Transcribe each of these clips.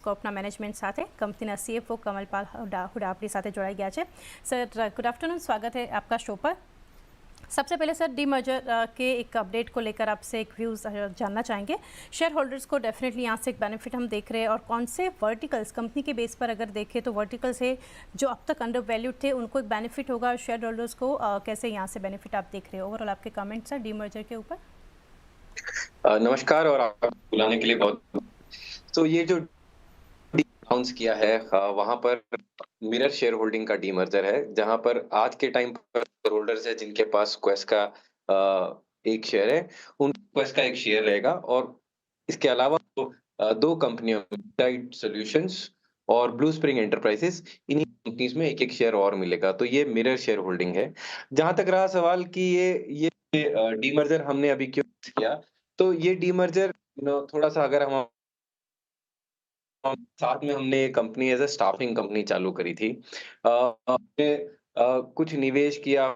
કોર્પના management સાથે કંપનીના CFO કમલપાલ Hooda આપણી સાથે જોડાઈ ગયા છે। सर गुड आफ्टरनून, स्वागत है आपका शो पर। सबसे पहले सर डीमर्जर के एक अपडेट को लेकर आपसे एक व्यूज़ जानना चाहेंगे। शेयर होल्डर्स को डेफिनेटली यहाँ से एक बेनिफिट हम देख रहे हैं, और कौन से वर्टिकल्स कंपनी के बेस पर अगर देखें तो वर्टिकल्स है जो अब तक अंडर वैल्यूड थे उनको एक बेनिफिट होगा, शेयर होल्डर्स को कैसे यहाँ से बेनिफिट आप देख रहे हो? ओवरऑल आपके कमेंट्स सर डीमर्जर के ऊपर। नमस्कार और आपको बुलाने के लिए बहुत। तो ये जो अनाउंस किया है वहां पर मिरर शेयर होल्डिंग का डीमर्जर है, जहां पर आज के टाइम पर होल्डर्स है जिनके पास क्वेस्ट का एक शेयर है, उन क्वेस्ट का एक शेयर रहेगा। और इसके अलावा दो कंपनियों टाइट सॉल्यूशंस और ब्लू स्प्रिंग एंटरप्राइजेस, इन्हीं कंपनीज में एक एक शेयर और मिलेगा। तो ये मिरर शेयर होल्डिंग है। जहां तक रहा सवाल कि ये डीमर्जर हमने अभी क्यों किया, तो ये डीमर्जर थोड़ा सा अगर हम साथ में हमने company as a staffing company चालू करी थी। हमने कुछ निवेश किया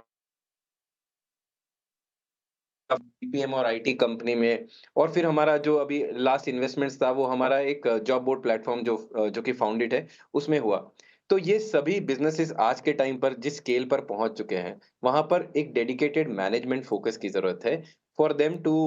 बीपीएम और आईटी कंपनी में, और फिर हमारा जो अभी लास्ट इन्वेस्टमेंट्स था वो हमारा एक जॉब बोर्ड प्लेटफॉर्म जो कि फाउंडेड है उसमें हुआ। तो ये सभी बिजनेसेस आज के टाइम पर जिस स्केल पर पहुंच चुके हैं, वहां पर एक डेडिकेटेड मैनेजमेंट फोकस की जरूरत है फॉर देम टू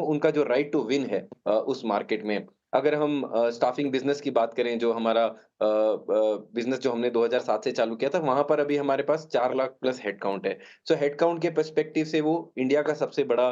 उनका जो राइट टू विन है उस मार्केट में। अगर हम स्टाफिंग बिजनेस की बात करें, जो हमारा बिजनेस जो हमने 2007 से चालू किया था, वहां पर अभी हमारे पास 4 लाख प्लस हेडकाउंट है। सो हेडकाउंट के पर्सपेक्टिव से वो इंडिया का सबसे बड़ा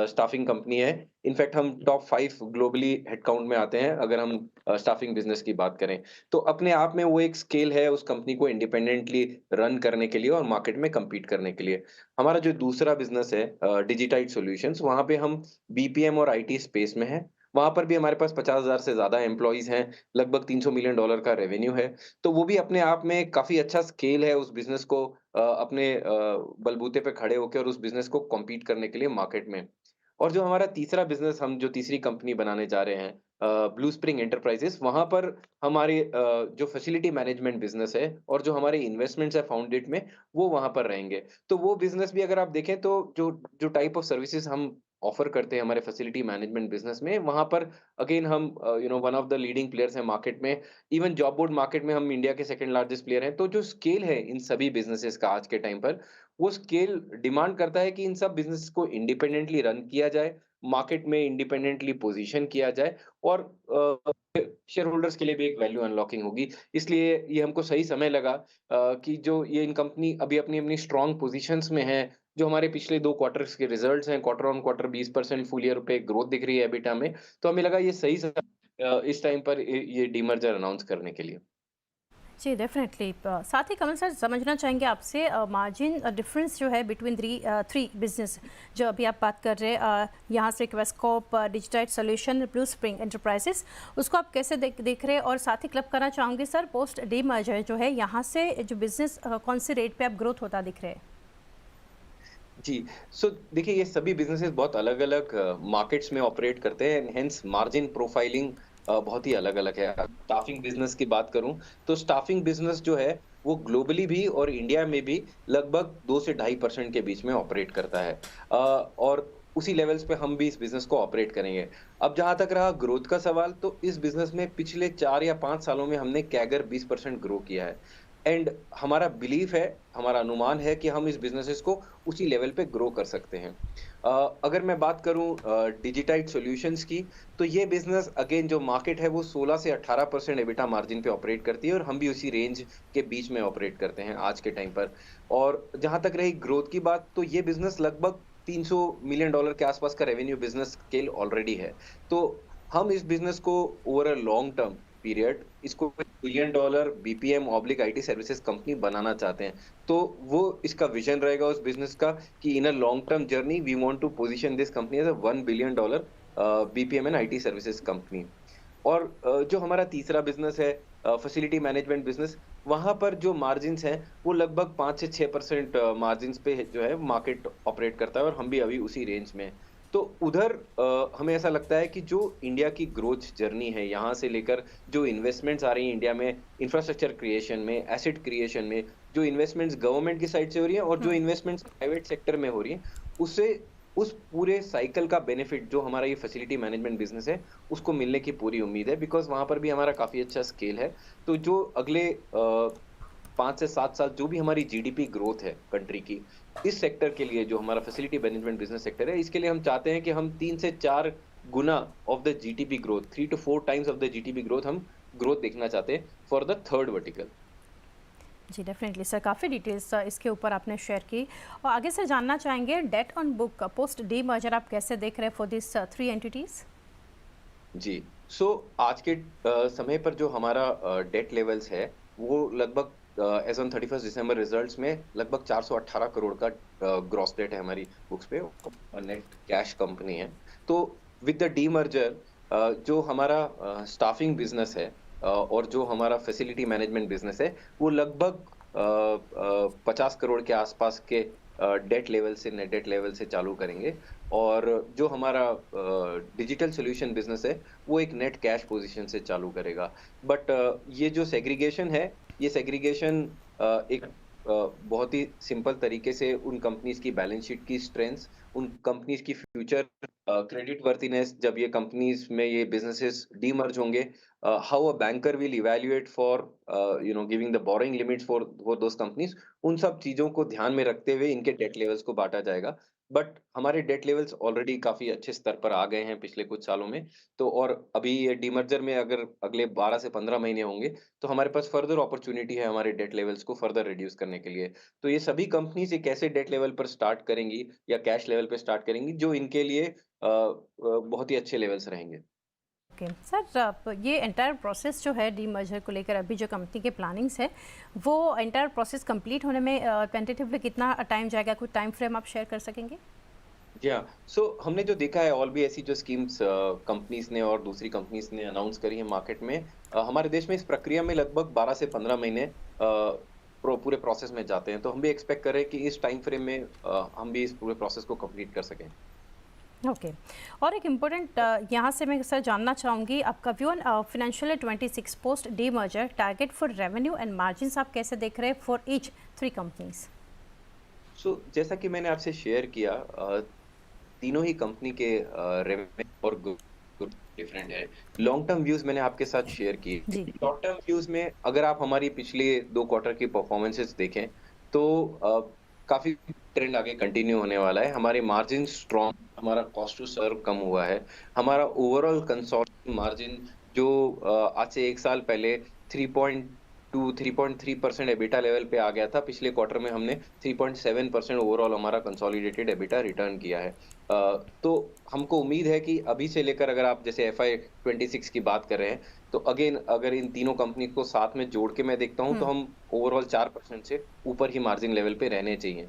स्टाफिंग कंपनी है। इनफैक्ट हम टॉप 5 ग्लोबली हेडकाउंट में आते हैं अगर हम स्टाफिंग बिजनेस की बात करें। तो अपने आप में वो एक स्केल है उस कंपनी को इंडिपेंडेंटली रन करने के लिए और मार्केट में compete करने के लिए। हमारा जो दूसरा बिजनेस है डिजिटाइड सॉल्यूशंस, वहां पे हम बीपीएम और आईटी स्पेस में हैं। वहां पर भी हमारे पास 50,000 से ज्यादा एम्प्लॉइज हैं, लगभग $300 मिलियन का रेवेन्यू है। तो वो भी अपने आप में काफी अच्छा स्केल है उस बिजनेस को अपने बलबूते पे खड़े होकर और उस बिजनेस को कॉम्पीट करने के लिए मार्केट में। और जो हमारा तीसरा बिजनेस, हम जो तीसरी कंपनी बनाने जा रहे हैं ब्लू स्प्रिंग एंटरप्राइजेस, वहां पर हमारे जो फैसिलिटी मैनेजमेंट बिजनेस है और जो हमारे इन्वेस्टमेंट्स है फाउंडेड में, वो वहां पर रहेंगे। तो वो बिजनेस भी अगर आप देखें तो जो जो टाइप ऑफ सर्विसेज हम ऑफर करते हैं हमारे फैसिलिटी मैनेजमेंट बिजनेस में, वहां पर अगेन हम one of the leading players हैं मार्केट में। इवन जॉब बोर्ड मार्केट में हम इंडिया के सेकंड लार्जेस्ट प्लेयर हैं। तो जो स्केल है इन सभी बिजनेसेस का आज के टाइम पर, वो स्केल डिमांड करता है कि इन सब बिजनेस को इंडिपेंडेंटली रन किया जाए, मार्केट में इंडिपेंडेंटली पोजीशन किया जाए, और शेयर होल्डर्स के लिए भी एक वैल्यू अनलॉकिंग होगी। इसलिए ये हमको सही समय लगा कि जो ये इन कंपनी अभी अपनी अपनी स्ट्रॉन्ग पोजीशंस में है। जो हमारे पिछले 2 क्वार्टर्स के रिजल्ट्स हैं, quarter on quarter 20% full year पे ग्रोथ दिख रही है एबिटा में। तो हमें लगा ये सही समय इस टाइम पर ये डीमर्जर अनाउंस करने के लिए। जी डेफिनेटली। साथ ही कमल सर समझना चाहेंगे आपसे मार्जिन डिफरेंस जो है बिटवीन थ्री बिजनेस जो अभी आप बात कर रहे हैं, यहाँ से क्वेस्टकॉर्प, डिजिटाइड सॉल्यूशन, ब्लू स्प्रिंग एंटरप्राइजेस, उसको आप कैसे देख रहे हैं? और साथ ही क्लब करना चाहूँगी सर, पोस्ट डीमर्जर जो है यहाँ से जो बिजनेस कौन से रेट पे आप ग्रोथ होता दिख रहे हैं? जी, सो देखिए ये सभी बिज़नेसेस बहुत अलग-अलग मार्केट्स में ऑपरेट करते हैं, हेंस मार्जिन प्रोफाइलिंग बहुत ही अलग-अलग है। स्टाफिंग बिज़नेस की बात करूँ, तो स्टाफिंग बिज़नेस जो है वो ग्लोबली भी और इंडिया में भी लगभग 2 से 2.5% के बीच में ऑपरेट करता है। और उसी लेवल्स पे हम भी इस बिज़नेस को ऑपरेट करेंगे। अब जहाँ तक रहा ग्रोथ का सवाल, तो इस बिज़नेस में पिछले 4 या 5 सालों में हमने कैगर 20% ग्रो किया है। एंड हमारा बिलीफ है, हमारा अनुमान है कि हम इस बिज़नेसेस को उसी लेवल पे ग्रो कर सकते हैं। अगर मैं बात करूँ डिजिटाइड सॉल्यूशंस की, तो ये बिज़नेस अगेन जो मार्केट है वो 16 से 18% एबिटा मार्जिन पे ऑपरेट करती है, और हम भी उसी रेंज के बीच में ऑपरेट करते हैं आज के टाइम पर। और जहाँ तक रही ग्रोथ की बात, तो ये बिज़नेस लगभग $300 मिलियन के आसपास का रेवेन्यू बिज़नेस स्केल ऑलरेडी है। तो हम इस बिज़नेस को over a long term period इसको $1 billion BPM oblique IT services company बनाना चाहते हैं। तो वो इसका विजन रहेगा उस बिज़नेस का कि in a long term journey we want to position this company as a $1 billion BPM and IT services company. और जो हमारा तीसरा बिज़नेस है फैसिलिटी मैनेजमेंट बिज़नेस, वहाँ पर जो मार्जिन्स हैं वो लगभग 5 से 6% मार्जिन्स पे जो है मार्केट ऑपरेट करता है, और हम भी अभी उसी रेंज में हैं। तो उधर हमें ऐसा लगता है कि जो इंडिया की ग्रोथ जर्नी है, यहाँ से लेकर जो इन्वेस्टमेंट्स आ रही हैं इंडिया में इंफ्रास्ट्रक्चर क्रिएशन में, एसेट क्रिएशन में, जो इन्वेस्टमेंट्स गवर्नमेंट की साइड से हो रही हैं और जो इन्वेस्टमेंट्स प्राइवेट सेक्टर में हो रही हैं, उससे उस पूरे साइकिल का बेनिफिट जो हमारा ये फैसिलिटी मैनेजमेंट बिज़नेस है, उसको मिलने की पूरी उम्मीद है बिकॉज़ वहाँ पर भी हमारा काफ़ी अच्छा स्केल है। तो जो अगले 5 से 7 साल जो भी हमारी जीडीपी ग्रोथ है कंट्री की, इस सेक्टर के लिए जो हमारा फैसिलिटी मैनेजमेंट बिज़नेस सेक्टर है, इसके लिए हम चाहते हैं कि हम 3 से 4 गुना ऑफ द जीटीपी ग्रोथ, 3 to 4 times of the GTP growth हम ग्रोथ देखना चाहते हैं फॉर द थर्ड वर्टिकल। जी डेफिनेटली सर, काफ़ी डिटेल्स इसके ऊपर आपने शेयर की। और आगे से जानना चाहेंगे debt on book post demerger आप कैसे देख रहे हैं फॉर दिस 3 एंटिटीज़? जी। सो आज के समय पर जो हमारा डेट लेवल्स है, वो लगभग एज़ ऑन 31 दिसंबर रिज़ल्ट्स में लगभग 418 करोड़ का ग्रॉस डेट है हमारी बुक्स पे और नेट कैश कंपनी है। तो विद द डीमर्जर जो हमारा स्टाफिंग बिज़नेस है और जो हमारा फैसिलिटी मैनेजमेंट बिज़नेस है, वो लगभग 50 करोड़ के आसपास के डेट लेवल से नेट डेट लेवल से चालू करेंगे और जो हमारा डिजिटल सॉल्यूशन बिज़नेस है, वो एक नेट कैश पोज़ीशन से चालू करेगा। बट ये जो सेग्रीगेशन है, ये सेग्रीगेशन एक बहुत ही सिंपल तरीके से उन कंपनीज़ की बैलेंस शीट की स्ट्रेंथ्स, उन कंपनीज़ की फ्यूचर क्रेडिट वर्थिनेस जब ये कंपनीज़ में ये बिज़नेसेस डीमर्ज होंगे, how a banker will evaluate for giving the borrowing limits for those companies, उन सब चीज़ों को ध्यान में रखते हुए इनके डेट लेवल्स को बाँटा जाएगा। बट हमारे डेट लेवल्स ऑलरेडी काफ़ी अच्छे स्तर पर आ गए हैं पिछले कुछ सालों में। तो और अभी ये डीमर्जर में अगर अगले 12 से 15 महीने होंगे, तो हमारे पास फर्दर अपॉर्च्युनिटी है हमारे डेट लेवल्स को फर्दर रिड्यूस करने के लिए। तो ये सभी कंपनीज़ एक ऐसे डेट लेवल पर स्टार्ट करेंगी या कैश लेवल पे स्टार्ट करेंगी जो इनके लिए बहुत ही अच्छे लेवल्स रहेंगे। ओके सर, ये एंटायर प्रोसेस जो है डी मर्जर को लेकर अभी जो कंपनी के प्लानिंग्स है, वो एंटायर प्रोसेस कंप्लीट होने में टेंटेटिवली कितना टाइम जाएगा? कुछ टाइम फ्रेम आप शेयर कर सकेंगे? जी हाँ। सो हमने जो देखा है और भी ऐसी जो स्कीम्स कंपनीज़ ने और दूसरी कंपनीज़ ने अनाउंस करी है मार्केट में, हमारे देश में इस प्रक्रिया में लगभग 12 से 15 महीने पूरे प्रोसेस में जाते हैं। तो हम भी एक्सपेक्ट कर रहे हैं कि इस टाइम फ्रेम में हम भी इस पूरे प्रोसेस को कंप्लीट कर सकें। ओके। और एक इम्पोर्टेंट यहाँ से मैं सर जानना चाहूँगी आपका view on financial 26 post D merger target for revenue and margins आप कैसे देख रहे हैं फॉर ईच 3 कंपनीज? सो जैसा कि मैंने आपसे शेयर किया, तीनों ही कंपनी के रेवेन्यू और ग्रोथ डिफरेंट है। लॉन्ग टर्म व्यूज़ मैंने आपके साथ शेयर किए। जी। शॉर्ट टर्म व्यूज़ में अगर आप हमारी पिछले 2 क्वार्टर की परफॉर्मेंसेस देखें, तो काफ़ी ट्रेंड आगे कंटिन्यू होने वाला है। हमारे मार्जिन स्ट्रॉन्ग, हमारा कॉस्ट टू सर्व कम हुआ है। हमारा ओवरऑल कंसोलिडेटेड मार्जिन जो आज से 1 साल पहले 3.2 3.3% एबिटा लेवल पे आ गया था, पिछले क्वार्टर में हमने 3.7% ओवरऑल हमारा कंसोलिडेटेड एबिटा रिटर्न किया है। तो हमको उम्मीद है कि अभी से लेकर अगर आप जैसे एफआई 26 की बात कर रहे हैं, तो अगेन अगर इन तीनों कंपनी को साथ में जोड़ के मैं देखता हूँ, तो हम ओवरऑल 4% से ऊपर ही मार्जिन लेवल पे रहने चाहिए।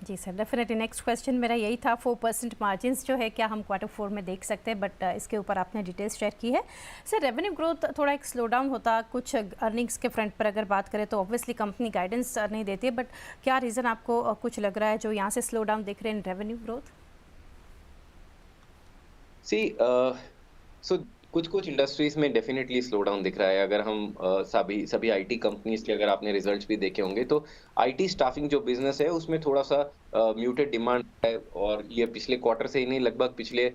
जी सर, डेफिनेटली नेक्स्ट क्वेश्चन मेरा यही था, 4% मार्जिन्स जो है क्या हम क्वार्टर 4 में देख सकते हैं? बट इसके ऊपर आपने डिटेल्स शेयर की है। सर रेवेन्यू ग्रोथ थोड़ा एक स्लो डाउन होता, कुछ अर्निंग्स के फ्रंट पर अगर बात करें तो ऑब्वियसली कंपनी गाइडेंस नहीं देती है, बट क्या रीज़न आपको कुछ लग रहा है जो यहाँ से स्लो डाउन दिख रहे हैं इन रेवेन्यू ग्रोथ? सी सो कुछ-कुछ इंडस्ट्रीज़ में डेफ़िनेटली स्लो डाउन दिख रहा है। अगर हम सभी सभी आईटी कंपनीज़ के अगर आपने रिज़ल्ट्स भी देखे होंगे, तो आईटी स्टाफिंग जो बिज़नेस है, उसमें थोड़ा-सा म्यूटेड डिमांड है और ये पिछले क्वार्टर से ही नहीं, लगभग पिछले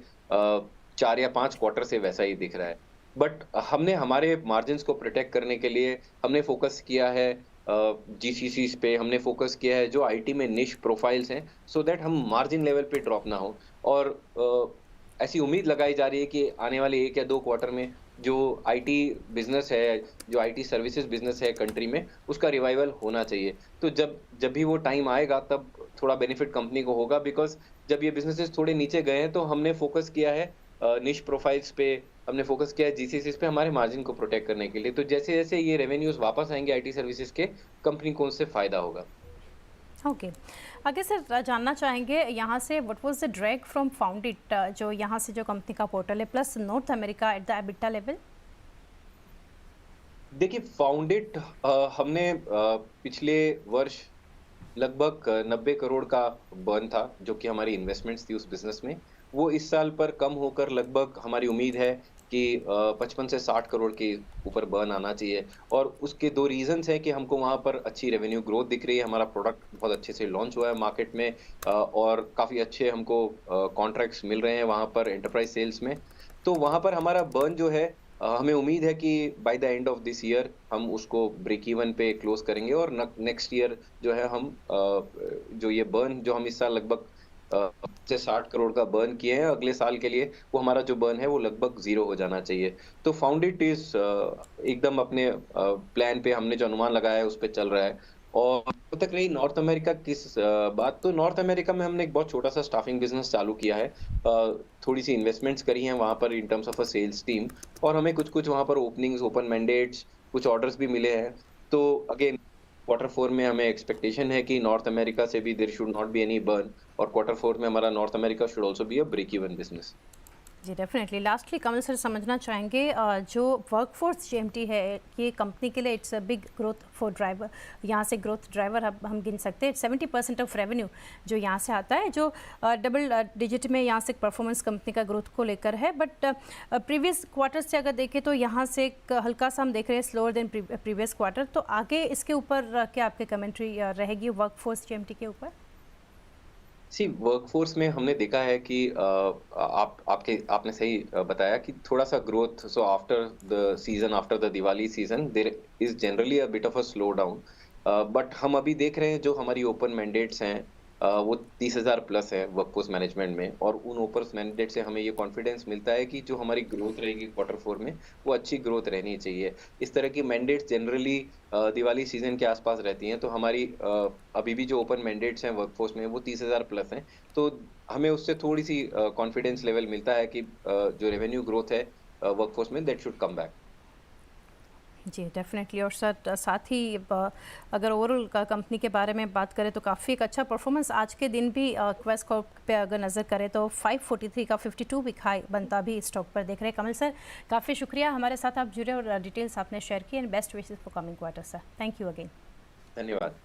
4 या 5 क्वार्टर से वैसा ही दिख रहा है। बट हमने हमारे मार्जिन्स को प्रोटेक्ट करने के लिए हमने फ़ोकस किया है जीसीसीज़ पे, हमने फ़ोकस किया है जो आईटी में निश प्रोफाइल्स हैं, सो दैट हम मार्जिन लेवल पे ड्रॉप ना हो और ऐसी उम्मीद लगाई जा रही है कि आने वाले 1 या 2 क्वार्टर में जो आईटी बिज़नेस है, जो आईटी सर्विसेज़ बिज़नेस है कंट्री में, उसका रिवाइवल होना चाहिए। तो जब जब भी वो टाइम आएगा, तब थोड़ा बेनिफिट कंपनी को होगा बिकॉज़ जब ये बिज़नेसेस थोड़े नीचे गए हैं, तो हमने फ़ोकस किया है निश प्रोफाइल्स पे, हमने फ़ोकस किया है जीसीसीज़ पे हमारे मार्जिन को प्रोटेक्ट करने के लिए। तो जैसे-जैसे ये रेवेन्यूज़ वापस आएँगे आईटी सर्विसेज़ के, कंपनी को उससे फ़ायदा होगा। ओके। आगे सर जानना चाहेंगे यहाँ से what was the drag from Foundit, जो यहाँ से जो कंपनी का पोर्टल है plus North America at the EBITDA level? देखिए फाउंडेड हमने पिछले वर्ष लगभग 90 करोड़ का बर्न था, जो कि हमारी इन्वेस्टमेंट्स थी उस बिज़नेस में। वो इस साल पर कम होकर लगभग हमारी उम्मीद है कि 55 से 60 करोड़ के ऊपर बर्न आना चाहिए और उसके 2 रीज़न्स हैं कि हमको वहाँ पर अच्छी रेवेन्यू ग्रोथ दिख रही है, हमारा प्रोडक्ट बहुत अच्छे से लॉन्च हुआ है मार्केट में और काफ़ी अच्छे हमको कॉन्ट्रैक्ट्स मिल रहे हैं वहाँ पर एंटरप्राइज़ सेल्स में। तो वहाँ पर हमारा बर्न जो है हमें उम्मीद है कि by the end of this year हम उसको ब्रेक इवन पे क्लोज़ करेंगे और नेक्स्ट ईयर जो है हम जो ये बर्न जो हम इस साल लगभग से 60 करोड़ का बर्न किए हैं, अगले साल के लिए वो हमारा जो बर्न है वो लगभग 0 हो जाना चाहिए। तो फाउंडेड इज़ एकदम अपने प्लान पे हमने जो अनुमान लगाया है उस पे चल रहा है। और जहाँ तक रही नॉर्थ अमेरिका बात तो नॉर्थ अमेरिका में हमने एक बहुत छोटा-सा स्टाफिंग बिज़नेस चालू किया है। थोड़ी-सी इन्वेस्टमेंट्स करी हैं वहाँ पर in terms of a sales team और हमें कुछ-कुछ वहाँ पर ओपनिंग्स, ओपन मैंडेट्स, कुछ ऑर्डर्स भी मिले हैं। तो अगेन क्वार्टर 4 में हमें एक्सपेक्टेशन है कि नॉर्थ अमेरिका से भी there should not be any burn और क्वार्टर 4 में हमारा North America should also be a break even business. जी डेफिनेटली। लास्टली कमल सर समझना चाहेंगे जो वर्कफोर्स जीएमटी है ये कंपनी के लिए it's a big growth for driver, यहाँ से ग्रोथ ड्राइवर हम गिन सकते हैं। 70% ऑफ रेवेन्यू जो यहाँ से आता है, जो डबल डिजिट में यहाँ से परफॉर्मेंस कंपनी का ग्रोथ को लेकर है। बट प्रीवियस क्वार्टर से अगर देखें तो यहाँ से एक हल्का सा हम देख रहे हैं स्लोअर देन प्रीवियस क्वार्टर। तो आगे इसके ऊपर क्या आपके कमेंट्री रहेगी वर्कफोर्स जीएमटी के ऊपर? सी वर्कफोर्स में हमने देखा है कि आपने सही बताया कि थोड़ा-सा growth so after the season after the Diwali season there is generally a bit of a slow down but हम अभी देख रहे हैं जो हमारी ओपन मैंडेट्स हैं वो 30,000 प्लस है वर्कफोर्स मैनेजमेंट में और उन ओपन मैंडेट से हमें ये कॉन्फिडेंस मिलता है कि जो हमारी ग्रोथ रहेगी क्वार्टर 4 में वो अच्छी ग्रोथ रहनी चाहिए। इस तरह की मैंडेट्स जनरली दिवाली सीज़न के आस-पास रहती हैं तो हमारी अभी भी जो ओपन मैंडेट्स हैं वर्कफोर्स में वो 30,000 प्लस हैं। तो हमें उससे थोड़ी-सी कॉन्फिडेंस लेवल मिलता है कि जो रेवेन्यू ग्रोथ है वर्कफोर्स में दैट शुड कम बैक। जी डेफिनेटली। और सर साथ ही अगर ओवरऑल कंपनी के बारे में बात करें तो काफ़ी एक अच्छा परफॉर्मेंस आज के दिन भी क्वेस्ट कॉर्प पे अगर नज़र करें तो 543 का 52 वीक हाई बनता भी स्टॉक पर देख रहे हैं। कमल सर काफ़ी शुक्रिया हमारे साथ आप जुड़े और डिटेल्स आपने शेयर की and best wishes for coming quarter sir. Thank you again. धन्यवाद।